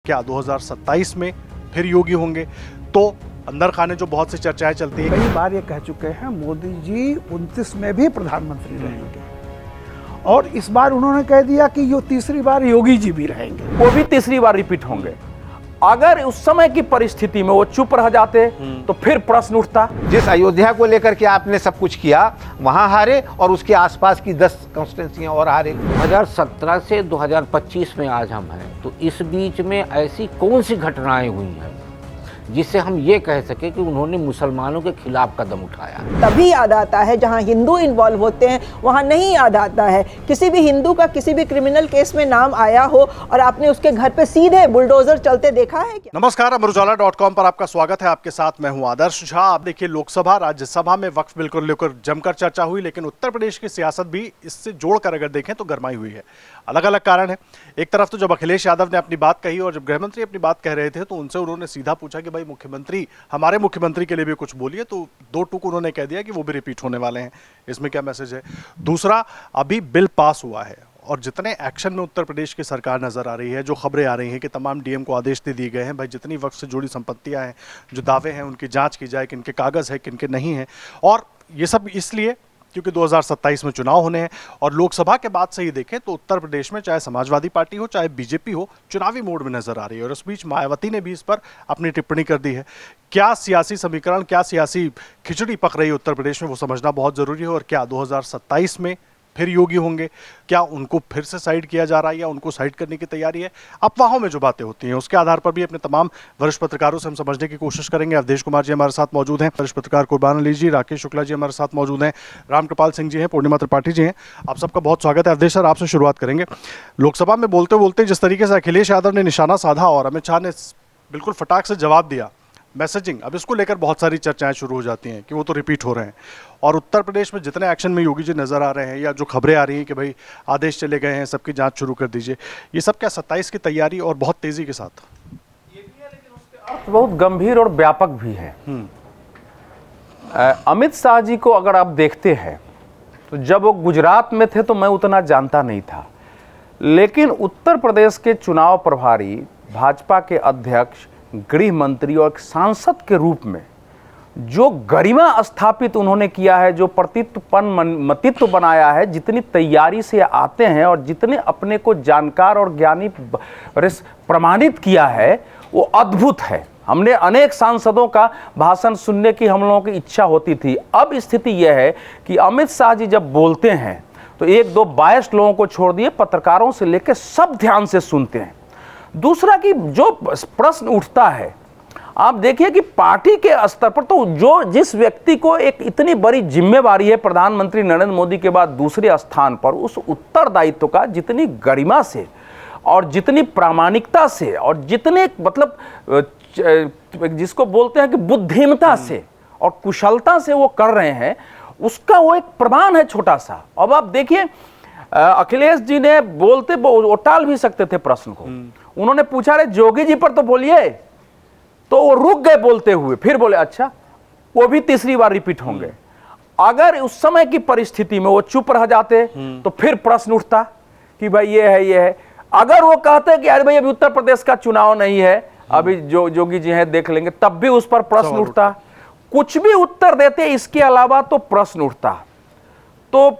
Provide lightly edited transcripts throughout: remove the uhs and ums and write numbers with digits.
क्या 2027 में फिर योगी होंगे? तो अंदर खाने जो बहुत सी चर्चाएं चलती हैं। कई बार ये कह चुके हैं मोदी जी 29 में भी प्रधानमंत्री रहेंगे, और इस बार उन्होंने कह दिया कि ये तीसरी बार योगी जी भी रहेंगे। वो भी तीसरी बार रिपीट होंगे। अगर उस समय की परिस्थिति में वो चुप रह जाते तो फिर प्रश्न उठता। जिस अयोध्या को लेकर के आपने सब कुछ किया वहां हारे, और उसके आसपास की 10 कॉन्स्टिट्यूंसियां और हारे। 2017 से 2025 में आज हम हैं, तो इस बीच में ऐसी कौन सी घटनाएं हुई हैं जिससे हम ये कह सके कि उन्होंने मुसलमानों के खिलाफ कदम उठाया? तभी याद आता है जहां हिंदू इन्वॉल्व होते हैं, वहां नहीं याद आता है। किसी भी हिंदू का किसी भी क्रिमिनल केस में नाम आया हो और आपने उसके घर पे सीधे बुलडोजर चलते देखा है क्या? नमस्कार, अमरुजाला.com पर आपका स्वागत है। आपके साथ मैं हूं आदर्श झा। आप देखिए, लोकसभा राज्यसभा में वक्फ बिल को लेकर जमकर चर्चा हुई, लेकिन उत्तर प्रदेश की सियासत भी इससे जोड़कर अगर देखें तो गरमाई हुई है। अलग अलग कारण है। एक तरफ तो जब अखिलेश यादव ने अपनी बात कही और जब गृहमंत्री अपनी बात कह रहे थे तो उनसे उन्होंने सीधा पूछा कि भाई मुख्यमंत्री, हमारे मुख्यमंत्री के लिए भी कुछ बोलिए, तो दो टूक उन्होंने कह दिया कि वो भी रिपीट होने वाले हैं। इसमें क्या मैसेज है? दूसरा, अभी बिल पास हुआ है और जितने एक्शन में उत्तर प्रदेश की सरकार नजर आ रही है, जो खबरें आ रही हैं कि तमाम डीएम को आदेश दे दिए गए हैं, भाई जितनी वक्फ से जुड़ी संपत्तियां हैं, जो दावे हैं, उनकी जांच की जाए, किनके कागज है, किनके नहीं है। और ये सब इसलिए क्योंकि 2027 में चुनाव होने हैं। और लोकसभा के बाद से ही देखें तो उत्तर प्रदेश में चाहे समाजवादी पार्टी हो, चाहे बीजेपी हो, चुनावी मोड में नजर आ रही है। और इस बीच मायावती ने भी इस पर अपनी टिप्पणी कर दी है। क्या सियासी समीकरण, क्या सियासी खिचड़ी पक रही है उत्तर प्रदेश में, वो समझना बहुत जरूरी है। और क्या 2027 में फिर योगी होंगे? क्या उनको फिर से साइड किया जा रहा है या उनको साइड करने की तैयारी है? अफवाहों में जो बातें होती हैं उसके आधार पर भी अपने तमाम वरिष्ठ पत्रकारों से हम समझने की कोशिश करेंगे। अवधेश कुमार जी हमारे साथ मौजूद हैं, वरिष्ठ पत्रकार कुर्बान अली जी, राकेश शुक्ला जी हमारे साथ मौजूद हैं, रामकृपाल सिंह जी हैं, पूर्णिमा त्रिपाठी जी हैं। आप सबका बहुत स्वागत है। अवधेश सर, आपसे शुरुआत करेंगे। लोकसभा में बोलते बोलते जिस तरीके से अखिलेश यादव ने निशाना साधा और अमित शाह ने बिल्कुल फटाक से जवाब दिया, मैसेजिंग, अब इसको लेकर बहुत सारी चर्चाएं शुरू हो जाती हैं कि वो तो रिपीट हो रहे हैं। और उत्तर प्रदेश में जितने एक्शन में योगी जी नजर आ रहे हैं या जो खबरें आ रही हैं कि भाई आदेश चले गए हैं, सबकी जांच शुरू कर दीजिए, ये सब क्या 27 की तैयारी और बहुत तेजी के साथ? ये भी है, लेकिन उसके अर्थ बहुत गंभीर और व्यापक भी है। अमित शाह जी को अगर आप देखते हैं तो जब वो गुजरात में थे तो मैं उतना जानता नहीं था, लेकिन उत्तर प्रदेश के चुनाव प्रभारी, भाजपा के अध्यक्ष, गृह मंत्री और एक सांसद के रूप में जो गरिमा स्थापित उन्होंने किया है, जो प्रतित्व बनाया है, जितनी तैयारी से आते हैं और जितने अपने को जानकार और ज्ञानी प्रमाणित किया है, वो अद्भुत है। हमने अनेक सांसदों का भाषण सुनने की हम लोगों की इच्छा होती थी। अब स्थिति यह है कि अमित शाह जी जब बोलते हैं तो एक दो बायस्ड लोगों को छोड़ दिए, पत्रकारों से लेकर सब ध्यान से सुनते हैं। दूसरा कि जो प्रश्न उठता है, आप देखिए कि पार्टी के स्तर पर तो जो जिस व्यक्ति को एक इतनी बड़ी जिम्मेवारी है, प्रधानमंत्री नरेंद्र मोदी के बाद दूसरे स्थान पर, उस उत्तरदायित्व का जितनी गरिमा से और जितनी प्रामाणिकता से और जितने मतलब जिसको बोलते हैं कि बुद्धिमता से और कुशलता से वो कर रहे हैं, उसका वो एक प्रमाण है छोटा सा। अब आप देखिए, अखिलेश जी ने बोलते वो टाल भी सकते थे प्रश्न को। उन्होंने पूछा, रे जोगी जी पर तो बोलिए, तो वो रुक गए बोलते हुए, फिर बोले अच्छा वो भी तीसरी बार रिपीट होंगे। अगर उस समय की परिस्थिति में वो चुप रह जाते तो फिर प्रश्न उठता कि भाई ये है, ये है। अगर वो कहते कि अरे भाई अभी उत्तर प्रदेश का चुनाव नहीं है, अभी जो जोगी जी हैं देख लेंगे, तब भी उस पर प्रश्न उठता। कुछ भी उत्तर देते इसके अलावा तो प्रश्न उठता। तो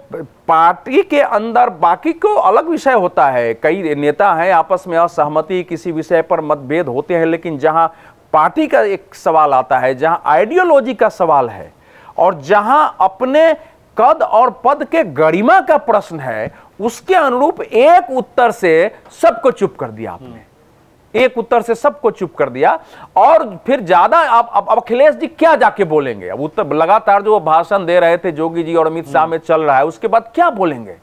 पार्टी के अंदर बाकी को अलग विषय होता है, कई नेता हैं आपस में असहमति, किसी विषय पर मतभेद होते हैं, लेकिन जहां पार्टी का एक सवाल आता है, जहां आइडियोलॉजी का सवाल है और जहां अपने कद और पद के गरिमा का प्रश्न है, उसके अनुरूप एक उत्तर से सबको चुप कर दिया आपने। एक उत्तर से सबको चुप कर दिया। और फिर ज्यादा अब अखिलेश जी क्या जाके बोलेंगे? अब उत्तर लगातार जो भाषण दे रहे थे जोगी जी और अमित शाह में चल रहा है, उसके बाद क्या बोलेंगे?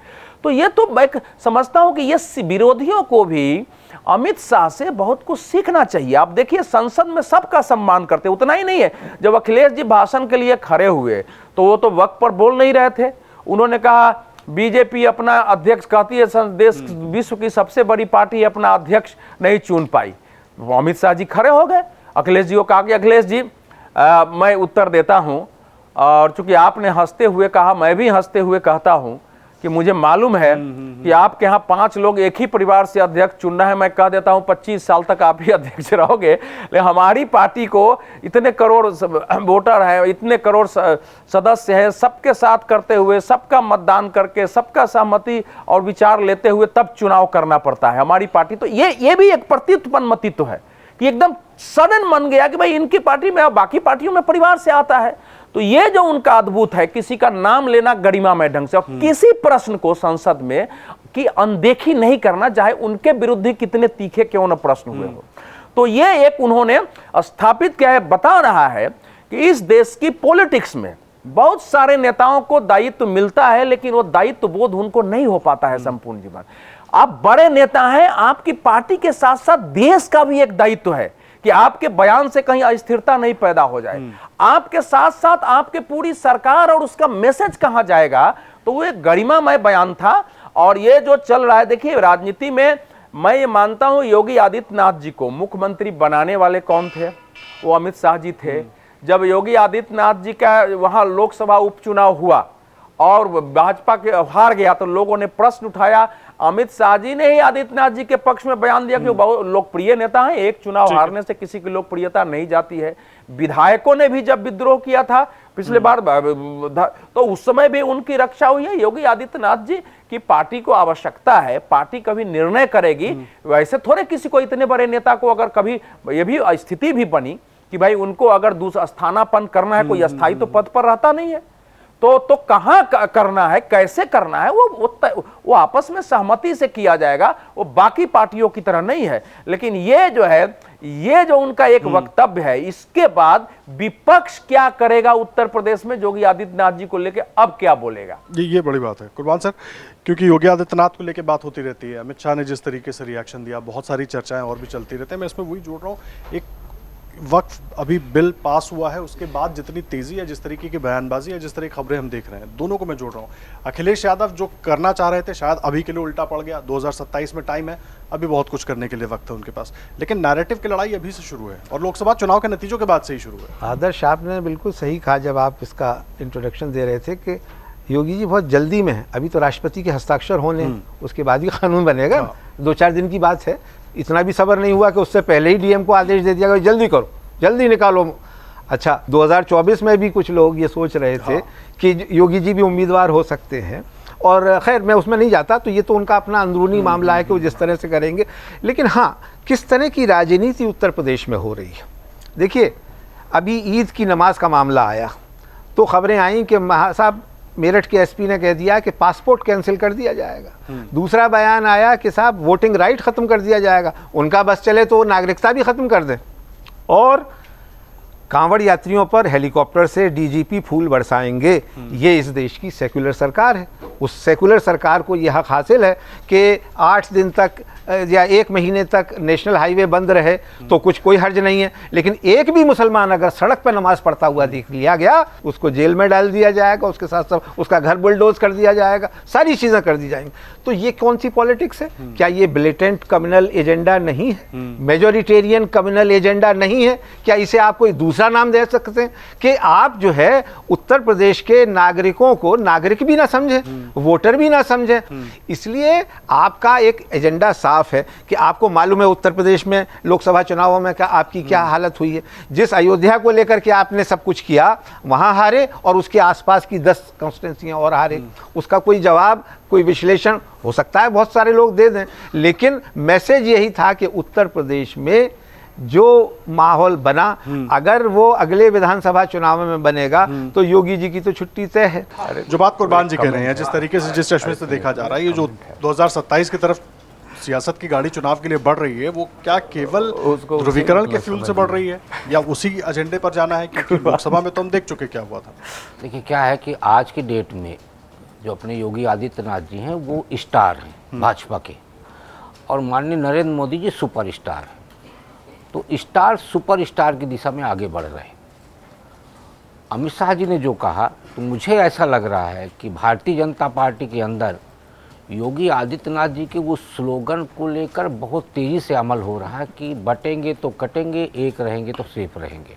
तो ये तो मैं समझता हूं कि ये विरोधियों को भी अमित शाह से बहुत कुछ सीखना चाहिए। आप देखिए, संसद में सबका सम्मान करते, उतना ही नहीं है, जब अखिलेश जी भाषण के लिए खड़े हुए तो वो तो वक्त पर बोल नहीं रहे थे। उन्होंने कहा बीजेपी अपना अध्यक्ष कहती है देश विश्व की सबसे बड़ी पार्टी अपना अध्यक्ष नहीं चुन पाई। अमित शाह जी खड़े हो गए, अखिलेश जी को कहा कि अखिलेश जी मैं उत्तर देता हूं, और चूंकि आपने हंसते हुए कहा, मैं भी हंसते हुए कहता हूं कि मुझे मालूम है कि आपके यहाँ 5 लोग एक ही परिवार से अध्यक्ष चुनना है, मैं कह देता हूं 25 साल तक आप ही अध्यक्ष रहोगे, लेकिन हमारी पार्टी को इतने करोड़ वोटर हैं, इतने करोड़ सदस्य हैं, सबके साथ करते हुए, सबका मतदान करके, सबका सहमति और विचार लेते हुए तब चुनाव करना पड़ता है हमारी पार्टी। तो ये भी एक प्रतित्वमतित्व है कि एकदम सडन मन गया कि भाई इनकी पार्टी में, बाकी पार्टियों में परिवार से आता है। तो ये जो उनका अद्भुत है, किसी का नाम लेना गरिमामय ढंग से, और किसी प्रश्न को संसद में की अनदेखी नहीं करना, चाहे उनके विरुद्ध ही कितने तीखे क्यों न प्रश्न हुए हो। तो ये एक उन्होंने स्थापित किया है, बता रहा है कि इस देश की पॉलिटिक्स में बहुत सारे नेताओं को दायित्व मिलता है, लेकिन वो दायित्व बोध उनको नहीं हो पाता है संपूर्ण जीवन। आप बड़े नेता हैं, आपकी पार्टी के साथ साथ देश का भी एक दायित्व है कि आपके बयान से कहीं अस्थिरता नहीं पैदा हो जाए, आपके साथ साथ आपके पूरी सरकार और उसका मैसेज कहां जाएगा। तो वो एक गरिमामय बयान था। और ये जो चल रहा है, देखिए राजनीति में मैं ये मानता हूं योगी आदित्यनाथ जी को मुख्यमंत्री बनाने वाले कौन थे? वो अमित शाह जी थे। जब योगी आदित्यनाथ जी का वहां लोकसभा उपचुनाव हुआ और भाजपा के हार गया, तो लोगों ने प्रश्न उठाया, अमित शाह जी ने ही आदित्यनाथ जी के पक्ष में बयान दिया कि वो बहुत लोकप्रिय नेता हैं, एक चुनाव हारने से किसी की लोकप्रियता नहीं जाती है। विधायकों ने भी जब विद्रोह किया था पिछले बार, तो उस समय भी उनकी रक्षा हुई है। योगी आदित्यनाथ जी की पार्टी को आवश्यकता है, पार्टी कभी निर्णय करेगी। वैसे थोड़े किसी को, इतने बड़े नेता को अगर कभी ये भी स्थिति भी बनी कि भाई उनको अगर दूसरा स्थानापन्न करना है, कोई अस्थायी तो पद पर रहता नहीं है, तो कहां करना है, कैसे करना है, वो आपस में सहमति से किया जाएगा, वो बाकी पार्टियों की तरह नहीं है। लेकिन ये जो है, ये जो उनका एक वक्तव्य है, इसके बाद विपक्ष क्या करेगा उत्तर प्रदेश में योगी आदित्यनाथ जी को लेकर, अब क्या बोलेगा? ये बड़ी बात है कुर्बान सर, क्योंकि योगी आदित्यनाथ को लेकर बात होती रहती है। अमित शाह ने जिस तरीके से रिएक्शन दिया, बहुत सारी चर्चाएं और भी चलती रहती है। मैं इसमें वही जोड़ रहा हूँ, एक वक्त अभी बिल पास हुआ है, उसके बाद जितनी तेजी है, जिस तरीके की बयानबाजी है, जिस तरह की खबरें हम देख रहे हैं, दोनों को मैं जोड़ रहा हूँ। अखिलेश यादव जो करना चाह रहे थे, शायद अभी के लिए उल्टा पड़ गया। 2027 में टाइम है, अभी बहुत कुछ करने के लिए वक्त है उनके पास, लेकिन नैरेटिव की लड़ाई अभी से शुरू है और लोकसभा चुनाव के नतीजों के बाद से ही शुरू है। आदर्श, आपने बिल्कुल सही कहा जब आप इसका इंट्रोडक्शन दे रहे थे कि योगी जी बहुत जल्दी में है। अभी तो राष्ट्रपति के हस्ताक्षर होने, उसके बाद ही कानून बनेगा। 2-4 दिन की बात है। इतना भी सब्र नहीं हुआ कि उससे पहले ही डीएम को आदेश दे दिया गया जल्दी करो, जल्दी निकालो। अच्छा, 2024 में भी कुछ लोग ये सोच रहे थे कि योगी जी भी उम्मीदवार हो सकते हैं, और खैर मैं उसमें नहीं जाता, तो ये तो उनका अपना अंदरूनी मामला है कि वो जिस तरह से करेंगे। लेकिन हाँ, किस तरह की राजनीति उत्तर प्रदेश में हो रही है। देखिए, अभी ईद की नमाज का मामला आया तो खबरें आई कि साहब मेरठ के एसपी ने कह दिया कि पासपोर्ट कैंसिल कर दिया जाएगा। दूसरा बयान आया कि साहब वोटिंग राइट ख़त्म कर दिया जाएगा, उनका बस चले तो नागरिकता भी ख़त्म कर दें। और कांवड़ यात्रियों पर हेलीकॉप्टर से डीजीपी फूल बरसाएंगे। ये इस देश की सेक्युलर सरकार है। उस सेक्युलर सरकार को यह हक हासिल है कि 8 दिन तक या 1 महीने तक नेशनल हाईवे बंद रहे तो कुछ कोई हर्ज नहीं है। लेकिन एक भी मुसलमान अगर सड़क पर नमाज पढ़ता हुआ देख लिया गया, उसको जेल में डाल दिया जाएगा, उसके साथ साथ उसका घर बुलडोज कर दिया जाएगा, सारी चीज़ें कर दी जाएंगी। तो ये कौन सी पॉलिटिक्स है? क्या ये ब्लेटेंट कम्युनल एजेंडा नहीं है? मेजोरिटेरियन कम्युनल एजेंडा नहीं है? क्या इसे आप कोई दूसरा नाम दे सकते हैं कि आप जो है उत्तर प्रदेश के नागरिकों को नागरिक भी ना समझे, वोटर भी ना समझे? इसलिए आपका एक एजेंडा साफ है कि आपको मालूम है उत्तर प्रदेश में लोकसभा चुनावों में आपकी क्या हालत हुई है। जिस अयोध्या को लेकर के आपने सब कुछ किया, वहां हारे, और उसके आसपास की 10 कॉन्स्टिट्यूंसियां और हारे। उसका कोई जवाब, कोई विश्लेषण हो सकता है बहुत सारे लोग दे दें, लेकिन मैसेज यही था कि उत्तर प्रदेश में जो माहौल बना, अगर वो अगले विधानसभा चुनाव में बनेगा तो योगी जी की तो छुट्टी तय है। जो बात कुर्बान जी कह रहे हैं, जिस तरीके से, जिस चश्मे से देखा जा रहा है, ये जो 2027 की तरफ सियासत की गाड़ी चुनाव के लिए बढ़ रही है, वो क्या केवल ध्रुवीकरण के फ्यूल से बढ़ रही है या उसी एजेंडे पर जाना है? क्योंकि लोकसभा में तो हम देख चुके क्या हुआ था। देखिए, क्या है कि आज की डेट में जो अपने योगी आदित्यनाथ जी हैं वो स्टार हैं भाजपा के, और माननीय नरेंद्र मोदी जी सुपरस्टार हैं। तो स्टार सुपरस्टार की दिशा में आगे बढ़ रहे हैं। अमित शाह जी ने जो कहा, तो मुझे ऐसा लग रहा है कि भारतीय जनता पार्टी के अंदर योगी आदित्यनाथ जी के वो स्लोगन को लेकर बहुत तेज़ी से अमल हो रहा है कि बटेंगे तो कटेंगे, एक रहेंगे तो सेफ रहेंगे।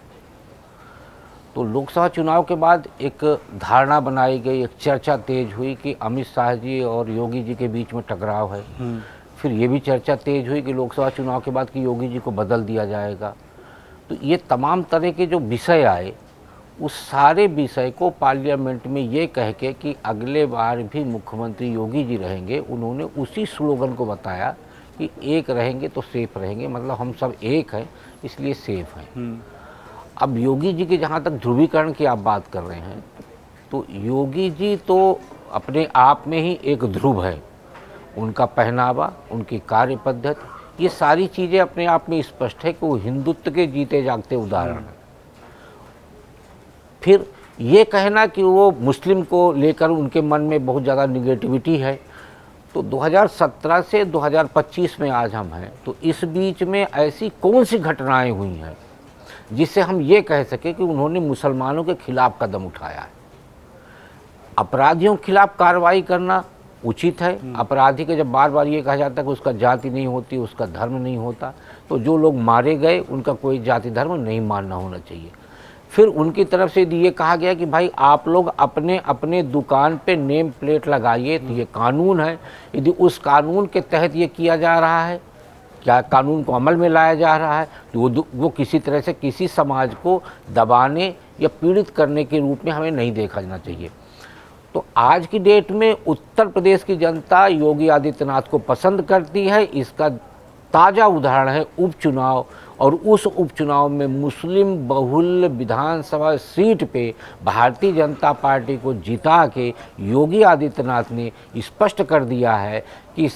तो लोकसभा चुनाव के बाद एक धारणा बनाई गई, एक चर्चा तेज हुई कि अमित शाह जी और योगी जी के बीच में टकराव है। फिर ये भी चर्चा तेज हुई कि लोकसभा चुनाव के बाद कि योगी जी को बदल दिया जाएगा। तो ये तमाम तरह के जो विषय आए, उस सारे विषय को पार्लियामेंट में ये कह के कि अगले बार भी मुख्यमंत्री योगी जी रहेंगे, उन्होंने उसी स्लोगन को बताया कि एक रहेंगे तो सेफ रहेंगे, मतलब हम सब एक हैं इसलिए सेफ हैं। अब योगी जी के जहाँ तक ध्रुवीकरण की आप बात कर रहे हैं, तो योगी जी तो अपने आप में ही एक ध्रुव है। उनका पहनावा, उनकी कार्य पद्धति, ये सारी चीज़ें अपने आप में स्पष्ट है कि वो हिंदुत्व के जीते जागते उदाहरण हैं। फिर ये कहना कि वो मुस्लिम को लेकर उनके मन में बहुत ज़्यादा निगेटिविटी है, तो 2017 से 2025 में आज हम हैं, तो इस बीच में ऐसी कौन सी घटनाएं हुई हैं जिससे हम ये कह सके कि उन्होंने मुसलमानों के खिलाफ कदम उठाया है। अपराधियों के खिलाफ कार्रवाई करना उचित है। अपराधी के जब बार बार ये कहा जाता है कि उसका जाति नहीं होती, उसका धर्म नहीं होता, तो जो लोग मारे गए उनका कोई जाति धर्म नहीं मानना होना चाहिए। फिर उनकी तरफ से ये कहा गया कि भाई आप लोग अपने अपने दुकान पे नेम प्लेट लगाइए, तो ये कानून है। यदि उस कानून के तहत ये किया जा रहा है, क्या कानून को अमल में लाया जा रहा है, तो वो किसी तरह से किसी समाज को दबाने या पीड़ित करने के रूप में हमें नहीं देखा जाना चाहिए। तो आज की डेट में उत्तर प्रदेश की जनता योगी आदित्यनाथ को पसंद करती है। इसका ताज़ा उदाहरण है उपचुनाव, और उस उपचुनाव में मुस्लिम बहुल विधानसभा सीट पे भारतीय जनता पार्टी को जिता के योगी आदित्यनाथ ने स्पष्ट कर दिया है कि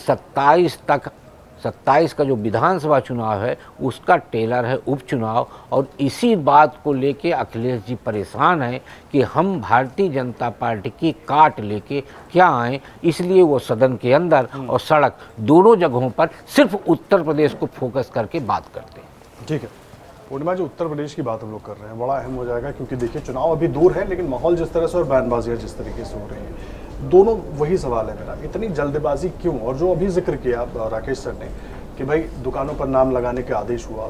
27 का जो विधानसभा चुनाव है उसका टेलर है उपचुनाव। और इसी बात को लेके अखिलेश जी परेशान हैं कि हम भारतीय जनता पार्टी की काट लेके क्या आए, इसलिए वो सदन के अंदर और सड़क दोनों जगहों पर सिर्फ उत्तर प्रदेश को फोकस करके बात करते हैं। ठीक है पूर्णिमा जी, उत्तर प्रदेश की बात हम लोग कर रहे हैं, बड़ा अहम हो जाएगा क्योंकि देखिए चुनाव अभी दूर है, लेकिन माहौल जिस तरह से और बयानबाजियाँ जिस तरीके से हो रही हैं, दोनों वही सवाल है मेरा, इतनी जल्दबाजी क्यों? और जो अभी जिक्र किया राकेश सर ने कि भाई दुकानों पर नाम लगाने के आदेश हुआ,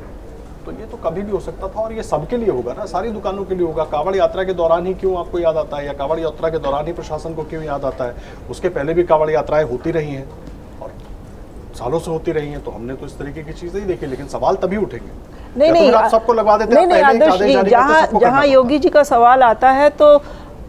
तो ये तो कभी भी हो सकता था और ये सबके लिए होगा ना, सारी दुकानों के लिए होगा। कांवड़ यात्रा के दौरान ही क्यों आपको याद आता है, या कांवड़ यात्रा के दौरान ही प्रशासन को क्यों याद आता है? उसके पहले भी कांवड़ यात्राएं होती रही हैं और सालों से होती रही हैं, तो हमने तो इस तरीके की चीजें ही देखी, लेकिन सवाल तभी उठेंगे। नहीं, आप सबको लगवा देते हैं, नहीं आदर्श जी, जहाँ योगी जी का सवाल आता है तो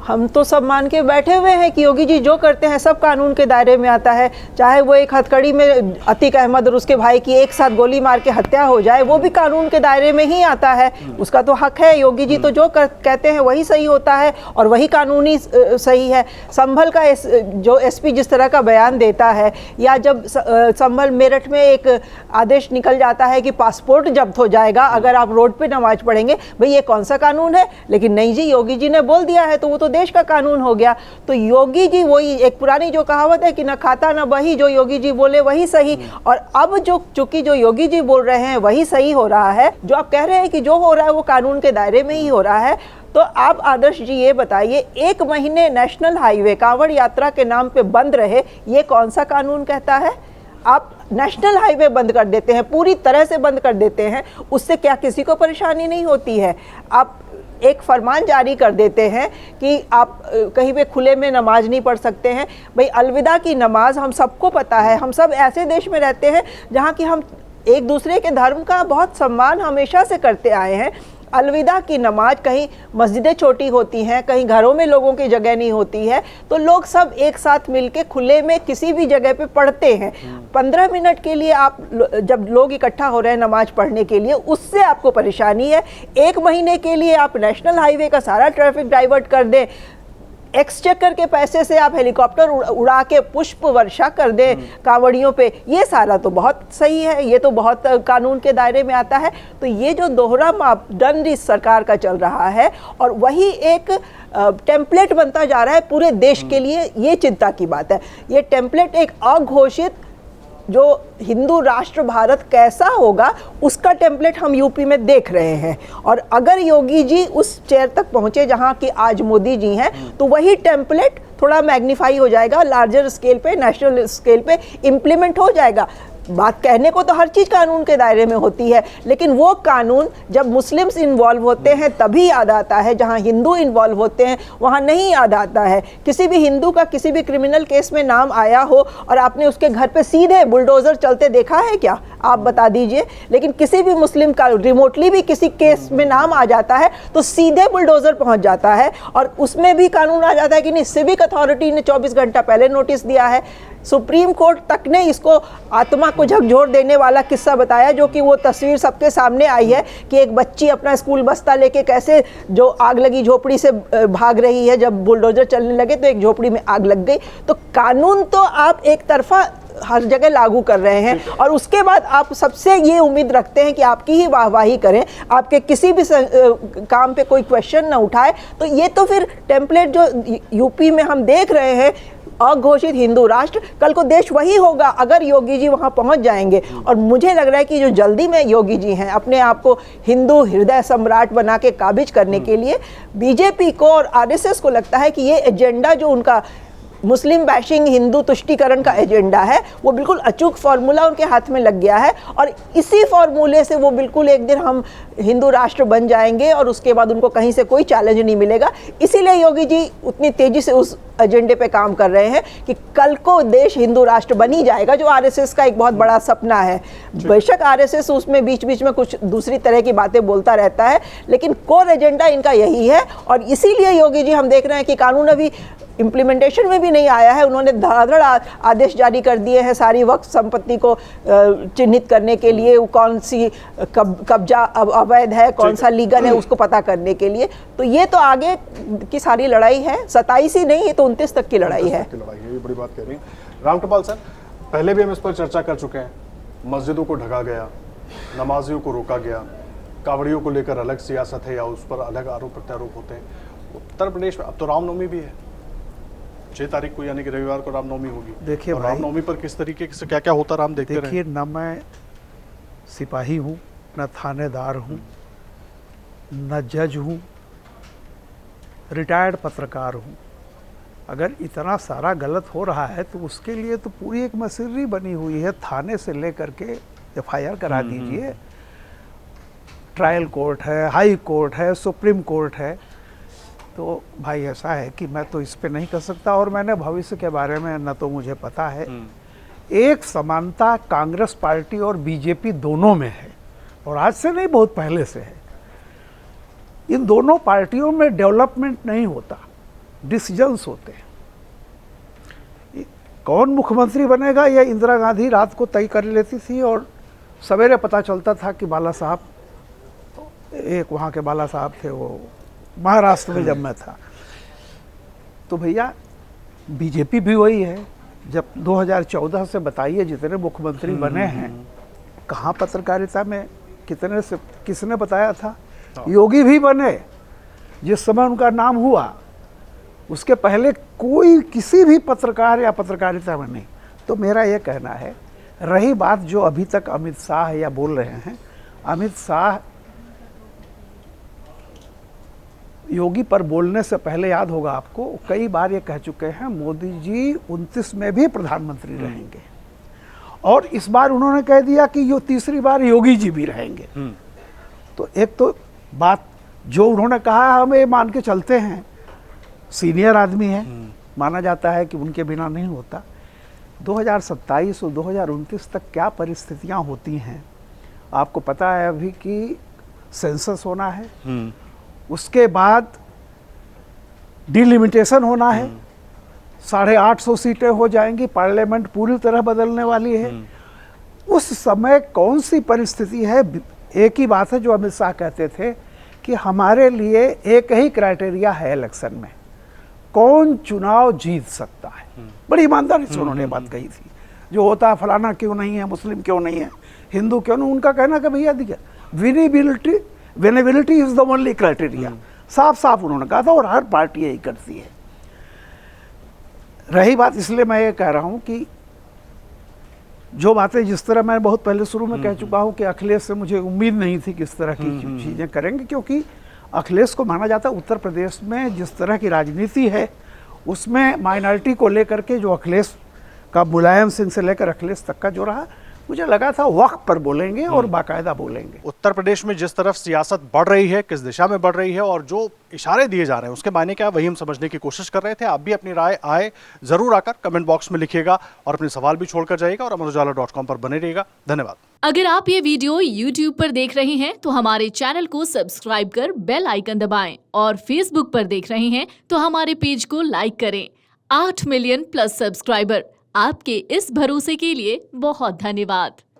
हम तो सब मान के बैठे हुए हैं कि योगी जी जो करते हैं सब कानून के दायरे में आता है। चाहे वो एक हथकड़ी में अतीक अहमद और उसके भाई की एक साथ गोली मार के हत्या हो जाए, वो भी कानून के दायरे में ही आता है, उसका तो हक है। योगी जी तो जो कहते हैं वही सही होता है और वही कानूनी सही है। संभल का जो एसपी जिस तरह का बयान देता है, या जब संभल मेरठ में एक आदेश निकल जाता है कि पासपोर्ट जब्त हो जाएगा अगर आप रोड पर नमाज पढ़ेंगे, भाई ये कौन सा कानून है? लेकिन नहीं जी, योगी जी ने बोल दिया है तो वो तो देश का कानून हो गया। तो योगी जी वही एक पुरानी जो कहावत है कि न खाता न बही, जो योगी जी बोले वही सही। और अब चूंकि जो योगी जी बोल रहे हैं वही सही हो रहा है, जो आप कह रहे हैं कि जो हो रहा है वो कानून के दायरे में ही हो रहा है, तो आप आदर्श जी ये बताइए, 1 महीने नेशनल हाईवे कांवड़ यात्रा के नाम पे बंद रहे, ये कौन सा कानून कहता है? आप नेशनल हाईवे बंद कर देते हैं, पूरी तरह से बंद कर देते हैं, उससे क्या किसी को परेशानी नहीं होती है? आप एक फरमान जारी कर देते हैं कि आप कहीं पे खुले में नमाज नहीं पढ़ सकते हैं। भाई अलविदा की नमाज हम सबको पता है, हम सब ऐसे देश में रहते हैं जहाँ की हम एक दूसरे के धर्म का बहुत सम्मान हमेशा से करते आए हैं। अलविदा की नमाज, कहीं मस्जिदें छोटी होती हैं, कहीं घरों में लोगों की जगह नहीं होती है, तो लोग सब एक साथ मिलके खुले में किसी भी जगह पे पढ़ते हैं। 15 मिनट के लिए आप जब लोग इकट्ठा हो रहे हैं नमाज पढ़ने के लिए, उससे आपको परेशानी है। 1 महीने के लिए आप नेशनल हाईवे का सारा ट्रैफिक डाइवर्ट कर दें, एक्सचेकर के पैसे से आप हेलीकॉप्टर उड़ा के पुष्प वर्षा कर दें कांवड़ियों पे, ये सारा तो बहुत सही है, ये तो बहुत कानून के दायरे में आता है। तो ये जो दोहरा मापदंड इस सरकार का चल रहा है और वही एक टेम्पलेट बनता जा रहा है पूरे देश के लिए, ये चिंता की बात है। ये टेम्पलेट एक अघोषित जो हिंदू राष्ट्र भारत कैसा होगा उसका टेम्पलेट हम यूपी में देख रहे हैं। और अगर योगी जी उस चेयर तक पहुंचे जहां कि आज मोदी जी हैं, तो वही टेम्पलेट थोड़ा मैग्नीफाई हो जाएगा, लार्जर स्केल पे, नेशनल स्केल पे इम्प्लीमेंट हो जाएगा। बात कहने को तो हर चीज़ कानून के दायरे में होती है, लेकिन वो कानून जब मुस्लिम्स इन्वॉल्व होते हैं तभी याद आता है, जहाँ हिंदू इन्वॉल्व होते हैं वहाँ नहीं याद आता है। किसी भी हिंदू का किसी भी क्रिमिनल केस में नाम आया हो और आपने उसके घर पे सीधे बुलडोज़र चलते देखा है क्या? आप बता दीजिए। लेकिन किसी भी मुस्लिम का रिमोटली भी किसी केस में नाम आ जाता है तो सीधे बुलडोज़र पहुँच जाता है, और उसमें भी कानून आ जाता है कि नहीं, सिविक अथॉरिटी ने 24 घंटा पहले नोटिस दिया है। सुप्रीम कोर्ट तक ने इसको आत्मा को झकझोर देने वाला किस्सा बताया, जो कि वो तस्वीर सबके सामने आई है कि एक बच्ची अपना स्कूल बस्ता लेके कैसे जो आग लगी झोपड़ी से भाग रही है, जब बुलडोजर चलने लगे तो एक झोपड़ी में आग लग गई। तो कानून तो आप एक तरफा हर जगह लागू कर रहे हैं, और उसके बाद आप सबसे ये उम्मीद रखते हैं कि आपकी ही वाहवाही करें, आपके किसी भी काम पे कोई क्वेश्चन ना उठाए। तो ये तो फिर टेम्पलेट जो यूपी में हम देख रहे हैं, अघोषित हिंदू राष्ट्र, कल को देश वही होगा अगर योगी जी वहां पहुंच जाएंगे। और मुझे लग रहा है कि जो जल्दी में योगी जी हैं अपने आप को हिंदू हृदय सम्राट बना के काबिज करने के लिए, बीजेपी को और आरएसएस को लगता है कि ये एजेंडा जो उनका मुस्लिम बैशिंग, हिंदू तुष्टीकरण का एजेंडा है, वो बिल्कुल अचूक फार्मूला उनके हाथ में लग गया है, और इसी फार्मूले से वो बिल्कुल एक दिन हम हिंदू राष्ट्र बन जाएंगे और उसके बाद उनको कहीं से कोई चैलेंज नहीं मिलेगा। इसीलिए योगी जी उतनी तेजी से उस एजेंडे पे काम कर रहे हैं कि कल को देश हिंदू राष्ट्र बन ही जाएगा, जो आरएसएस का एक बहुत बड़ा सपना है। बेशक आरएसएस उसमें बीच बीच में कुछ दूसरी तरह की बातें बोलता रहता है, लेकिन कोर एजेंडा इनका यही है। और इसीलिए योगी जी हम देख रहे हैं कि कानून अभी इम्प्लीमेंटेशन में भी नहीं आया है, उन्होंने धड़ाधड़ आदेश जारी कर दिए हैं सारी वक्फ संपत्ति को चिन्हित करने के लिए, कौन सी कब्जा अवैध है, कौन सा लीगल है, उसको पता करने के लिए। तो ये तो आगे की सारी लड़ाई है, 27 ही नहीं, ये तो 29 तक की लड़ाई है। ये बड़ी बात कह रही हैं रामकृपाल सर। पहले भी हम इस पर चर्चा कर चुके हैं, मस्जिदों को ढका गया, नमाजियों को रोका गया, कावड़ियों को लेकर अलग सियासत है या उस पर अलग आरोप प्रत्यारोप होते हैं। उत्तर प्रदेश में अब तो रामनवमी भी है, 6 तारीख को, यानी कि रविवार को रामनवमी होगी। देखिए भाई, रामनवमी पर किस तरीके से क्या क्या होता राम देखते रहे। देखिए, न मैं सिपाही हूँ, न थानेदार हूँ, न जज हूँ, रिटायर्ड पत्रकार हूँ। अगर इतना सारा गलत हो रहा है तो उसके लिए तो पूरी एक मशीनरी बनी हुई है, थाने से लेकर के एफआईआर करा दीजिए। ट्रायल कोर्ट है, हाई कोर्ट है, सुप्रीम कोर्ट है। तो भाई ऐसा है कि मैं तो इस पे नहीं कर सकता, और मैंने भविष्य के बारे में न तो मुझे पता है। एक समानता कांग्रेस पार्टी और बीजेपी दोनों में है, और आज से नहीं, बहुत पहले से है। इन दोनों पार्टियों में डेवलपमेंट नहीं होता, डिसीजंस होते हैं। कौन मुख्यमंत्री बनेगा ये इंदिरा गांधी रात को तय कर लेती थी, और सवेरे पता चलता था कि बाला साहब, एक वहाँ के बाला साहब थे, वो महाराष्ट्र में जब मैं था। तो भैया बीजेपी भी वही है। जब 2014 से बताइए जितने मुख्यमंत्री बने हैं, कहाँ पत्रकारिता में कितने से किसने बताया था? योगी भी बने जिस समय उनका नाम हुआ, उसके पहले कोई किसी भी पत्रकार या पत्रकारिता में नहीं। तो मेरा ये कहना है, रही बात जो अभी तक अमित शाह या बोल रहे हैं, अमित शाह योगी पर बोलने से पहले याद होगा आपको, कई बार ये कह चुके हैं मोदी जी 29 में भी प्रधानमंत्री रहेंगे, और इस बार उन्होंने कह दिया कि ये तीसरी बार योगी जी भी रहेंगे। तो एक तो बात जो उन्होंने कहा हम ये मान के चलते हैं, सीनियर आदमी है, माना जाता है कि उनके बिना नहीं होता। 2027 और 2029 तक क्या परिस्थितियां होती हैं आपको पता है। अभी कि सेंसस होना है, उसके बाद डिलिमिटेशन होना है, 850 सीटें हो जाएंगी, पार्लियामेंट पूरी तरह बदलने वाली है। उस समय कौन सी परिस्थिति है? एक ही बात है जो अमित शाह कहते थे कि हमारे लिए एक ही क्राइटेरिया है इलेक्शन में, कौन चुनाव जीत सकता है। बड़ी ईमानदारी से उन्होंने बात कही थी। जो होता है फलाना क्यों नहीं है, मुस्लिम क्यों नहीं है, हिंदू क्यों नहीं, उनका कहना कि भैया देखिए winnability is the only criteria, साफ साफ उन्होंने कहा था, और हर पार्टी यही करती है। रही बात, इसलिए मैं ये कह रहा हूँ कि जो बातें जिस तरह मैं बहुत पहले शुरू में कह चुका हूँ कि अखिलेश से मुझे उम्मीद नहीं थी किस तरह की चीज़ें करेंगे, क्योंकि अखिलेश को माना जाता है उत्तर प्रदेश में जिस तरह की राजनीति है उसमें माइनॉरिटी को लेकर के जो अखिलेश का, मुलायम सिंह से लेकर अखिलेश तक का जो रहा, मुझे लगा था वक्त पर बोलेंगे और बाकायदा बोलेंगे। उत्तर प्रदेश में जिस तरफ सियासत बढ़ रही है, किस दिशा में बढ़ रही है और जो इशारे दिए जा रहे हैं उसके मायने क्या है, वही हम समझने की कोशिश कर रहे थे। आप भी अपनी राय आए जरूर आकर कमेंट बॉक्स में लिखिएगा और अपने सवाल भी छोड़कर जाइएगा और अमरुजाला.com पर बने रहिएगा। धन्यवाद। अगर आप ये वीडियो YouTube पर देख रहे हैं तो हमारे चैनल को सब्सक्राइब कर बेल आइकन दबाएं और Facebook पर देख रहे हैं तो हमारे पेज को लाइक करें। 8 मिलियन प्लस सब्सक्राइबर, आपके इस भरोसे के लिए बहुत धन्यवाद।